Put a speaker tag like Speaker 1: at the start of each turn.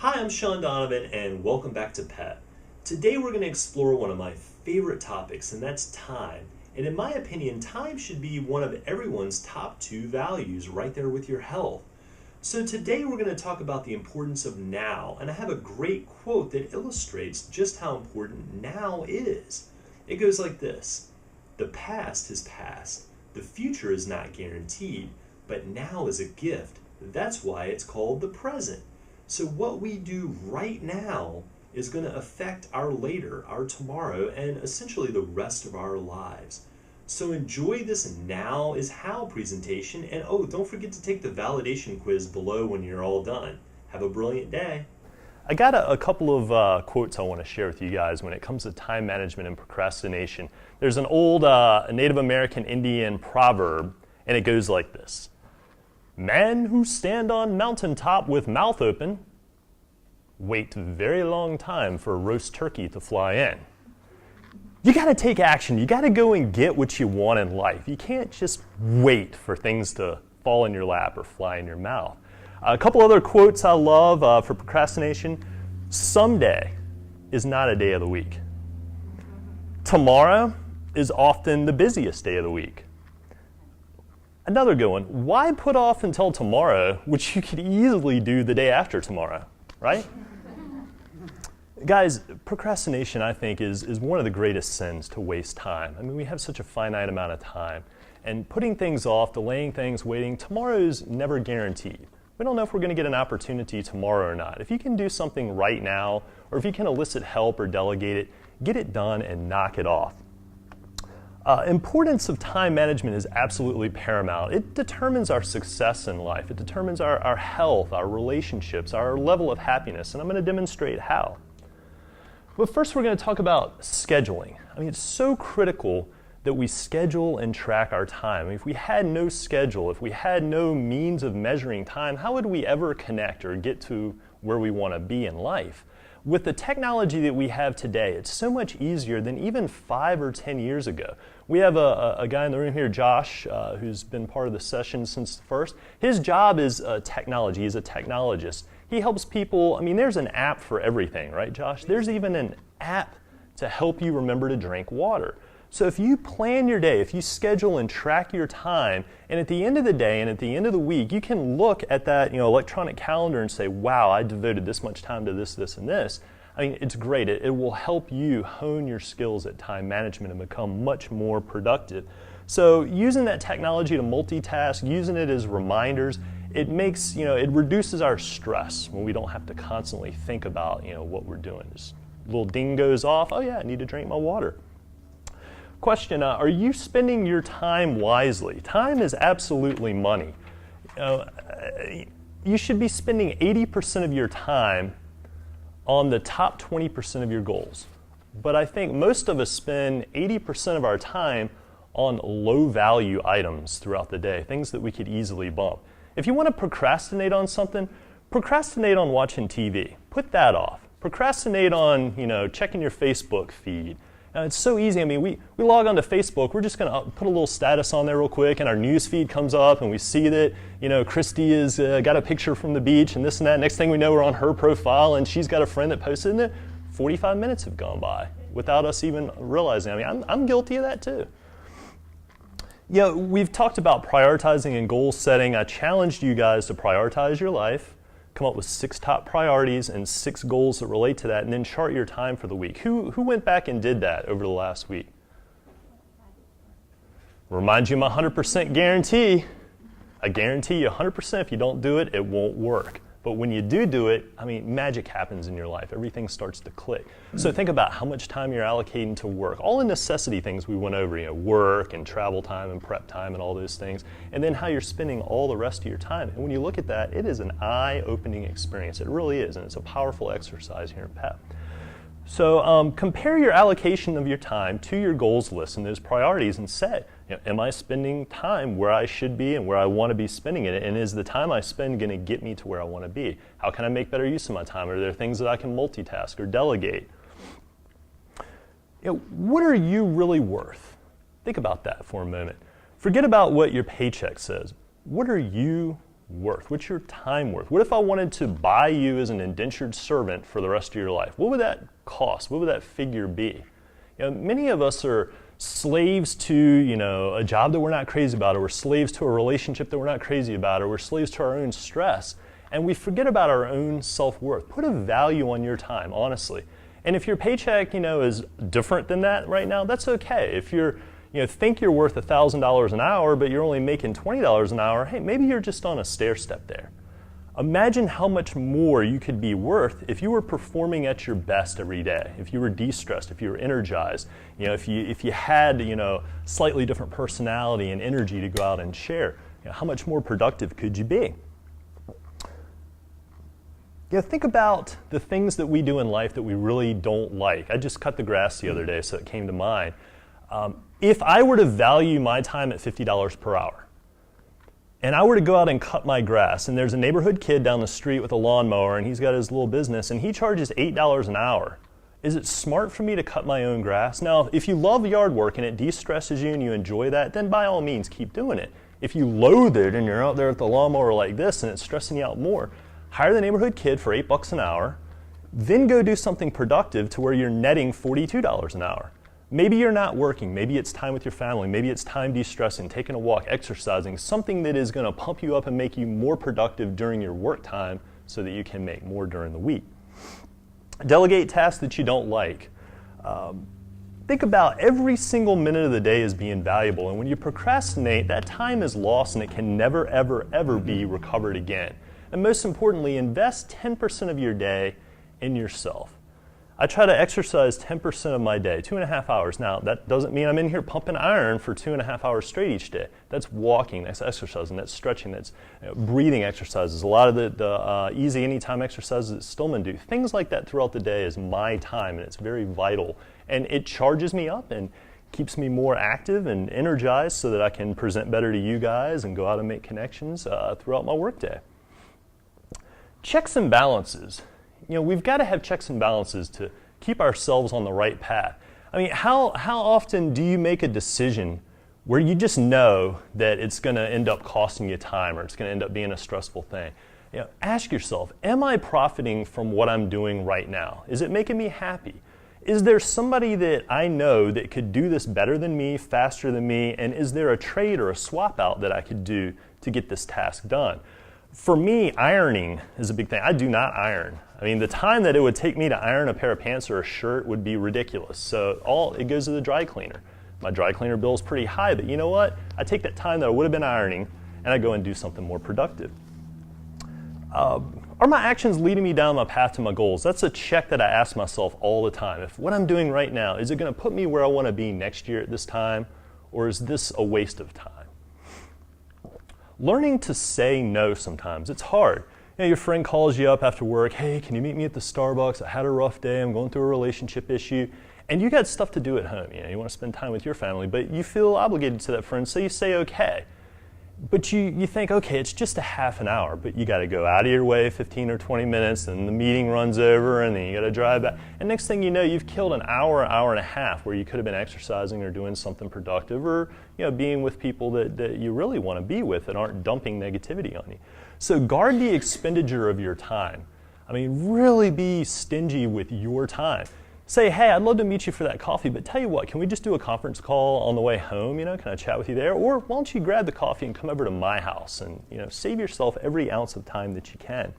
Speaker 1: Hi, I'm Sean Donovan, and welcome back to PEP. Today we're going to explore one of my favorite topics, and that's time. And in my opinion, time should be one of everyone's top 2 values, right there with your health. So today we're going to talk about the importance of now, and I have a great quote that illustrates just how important now is. It goes like this: "The past has passed, the future is not guaranteed, but now is a gift. That's why it's called the present." So what we do right now is going to affect our later, our tomorrow, and essentially the rest of our lives. So enjoy this Now is How presentation, and don't forget to take the validation quiz below when you're all done. Have a brilliant day.
Speaker 2: I got a couple of quotes I want to share with you guys when it comes to time management and procrastination. There's an old Native American Indian proverb, and it goes like this: "Man who stand on mountaintop with mouth open, wait very long time for a roast turkey to fly in." You got to take action. You got to go and get what you want in life. You can't just wait for things to fall in your lap or fly in your mouth. A couple other quotes I love for procrastination: "Someday is not a day of the week. Tomorrow is often the busiest day of the week." Another good one: "Why put off until tomorrow, which you could easily do the day after tomorrow," right? Guys, procrastination, I think, is one of the greatest sins, to waste time. I mean, we have such a finite amount of time. And putting things off, delaying things, waiting, tomorrow's never guaranteed. We don't know if we're going to get an opportunity tomorrow or not. If you can do something right now, or if you can elicit help or delegate it, get it done and knock it off. Importance of time management is absolutely paramount. It determines our success in life. It determines our health, our relationships, our level of happiness, and I'm going to demonstrate how. But first we're going to talk about scheduling. I mean, it's so critical that we schedule and track our time. I mean, if we had no schedule, if we had no means of measuring time, how would we ever connect or get to where we want to be in life? With the technology that we have today, it's so much easier than even 5 or 10 years ago. We have a guy in the room here, Josh, who's been part of the session since the first. His job is technology. He's a technologist. He helps people. I mean, there's an app for everything, right, Josh? There's even an app to help you remember to drink water. So if you plan your day, if you schedule and track your time, and at the end of the day and at the end of the week, you can look at that electronic calendar and say, wow, I devoted this much time to this, this, and this. I mean, it's great. It will help you hone your skills at time management and become much more productive. So using that technology to multitask, using it as reminders, it makes, it reduces our stress when we don't have to constantly think about, what we're doing. Just a little ding goes off, oh yeah, I need to drink my water. Question, are you spending your time wisely? Time is absolutely money. You should be spending 80% of your time on the top 20% of your goals. But I think most of us spend 80% of our time on low-value items throughout the day, things that we could easily bump. If you want to procrastinate on something, procrastinate on watching TV. Put that off. Procrastinate on, checking your Facebook feed. It's so easy. I mean, we log onto Facebook. We're just going to put a little status on there real quick, and our news feed comes up, and we see that, Christy has got a picture from the beach and this and that. Next thing we know, we're on her profile, and she's got a friend that posted it. 45 minutes have gone by without us even realizing. I mean, I'm guilty of that too. We've talked about prioritizing and goal setting. I challenged you guys to prioritize your life, come up with 6 top priorities and 6 goals that relate to that, and then chart your time for the week. Who went back and did that over the last week? Remind you of my 100% guarantee. I guarantee you 100% if you don't do it, it won't work. But when you do it, I mean, magic happens in your life. Everything starts to click. So think about how much time you're allocating to work. All the necessity things we went over, work and travel time and prep time and all those things. And then how you're spending all the rest of your time. And when you look at that, it is an eye-opening experience. It really is. And it's a powerful exercise here in PEP. So compare your allocation of your time to your goals list and those priorities and say, am I spending time where I should be and where I want to be spending it? And is the time I spend going to get me to where I want to be? How can I make better use of my time? Are there things that I can multitask or delegate? What are you really worth? Think about that for a moment. Forget about what your paycheck says. What are you worth? What's your time worth? What if I wanted to buy you as an indentured servant for the rest of your life? What would that cost? What would that figure be? Many of us are slaves to, a job that we're not crazy about, or we're slaves to a relationship that we're not crazy about, or we're slaves to our own stress, and we forget about our own self-worth. Put a value on your time, honestly. And if your paycheck, is different than that right now, that's okay. If you're think you're worth $1,000 an hour, but you're only making $20 an hour, hey, maybe you're just on a stair step there. Imagine how much more you could be worth if you were performing at your best every day, if you were de-stressed, if you were energized, if you had, slightly different personality and energy to go out and share. How much more productive could you be? Think about the things that we do in life that we really don't like. I just cut the grass the other day, so it came to mind. If I were to value my time at $50 per hour, and I were to go out and cut my grass, and there's a neighborhood kid down the street with a lawnmower, and he's got his little business, and he charges $8 an hour, is it smart for me to cut my own grass? Now, if you love yard work and it de-stresses you and you enjoy that, then by all means, keep doing it. If you loathe it and you're out there with the lawnmower like this and it's stressing you out more, hire the neighborhood kid for $8 an hour, then go do something productive to where you're netting $42 an hour. Maybe you're not working, maybe it's time with your family, maybe it's time de-stressing, taking a walk, exercising, something that is going to pump you up and make you more productive during your work time so that you can make more during the week. Delegate tasks that you don't like. Think about every single minute of the day as being valuable, and when you procrastinate, that time is lost and it can never, ever, ever be recovered again. And most importantly, invest 10% of your day in yourself. I try to exercise 10% of my day, 2.5 hours. Now, that doesn't mean I'm in here pumping iron for 2.5 hours straight each day. That's walking, that's exercising, that's stretching, that's breathing exercises. A lot of the easy anytime exercises that Stillman do. Things like that throughout the day is my time, and it's very vital. And it charges me up and keeps me more active and energized so that I can present better to you guys and go out and make connections throughout my workday. Checks and balances. We've got to have checks and balances to keep ourselves on the right path. I mean, how often do you make a decision where you just know that it's going to end up costing you time or it's going to end up being a stressful thing? Ask yourself, am I profiting from what I'm doing right now? Is it making me happy? Is there somebody that I know that could do this better than me, faster than me, and is there a trade or a swap out that I could do to get this task done? For me, ironing is a big thing. I do not iron. I mean, the time that it would take me to iron a pair of pants or a shirt would be ridiculous. So it goes to the dry cleaner. My dry cleaner bill is pretty high, but you know what? I take that time that I would have been ironing and I go and do something more productive. Are my actions leading me down my path to my goals? That's a check that I ask myself all the time. If what I'm doing right now, is it going to put me where I want to be next year at this time, or is this a waste of time? Learning to say no sometimes. It's hard. Your friend calls you up after work, hey, can you meet me at the Starbucks? I had a rough day, I'm going through a relationship issue. And you got stuff to do at home. You want to spend time with your family, but you feel obligated to that friend, so you say okay. But you think, okay, it's just a half an hour, but you got to go out of your way 15 or 20 minutes, and the meeting runs over, and then you got to drive back. And next thing you know, you've killed an hour and a half where you could have been exercising or doing something productive, or being with people that you really want to be with that aren't dumping negativity on you. So guard the expenditure of your time. I mean, really be stingy with your time. Say, hey, I'd love to meet you for that coffee, but tell you what, can we just do a conference call on the way home? Can I chat with you there? Or why don't you grab the coffee and come over to my house and save yourself every ounce of time that you can.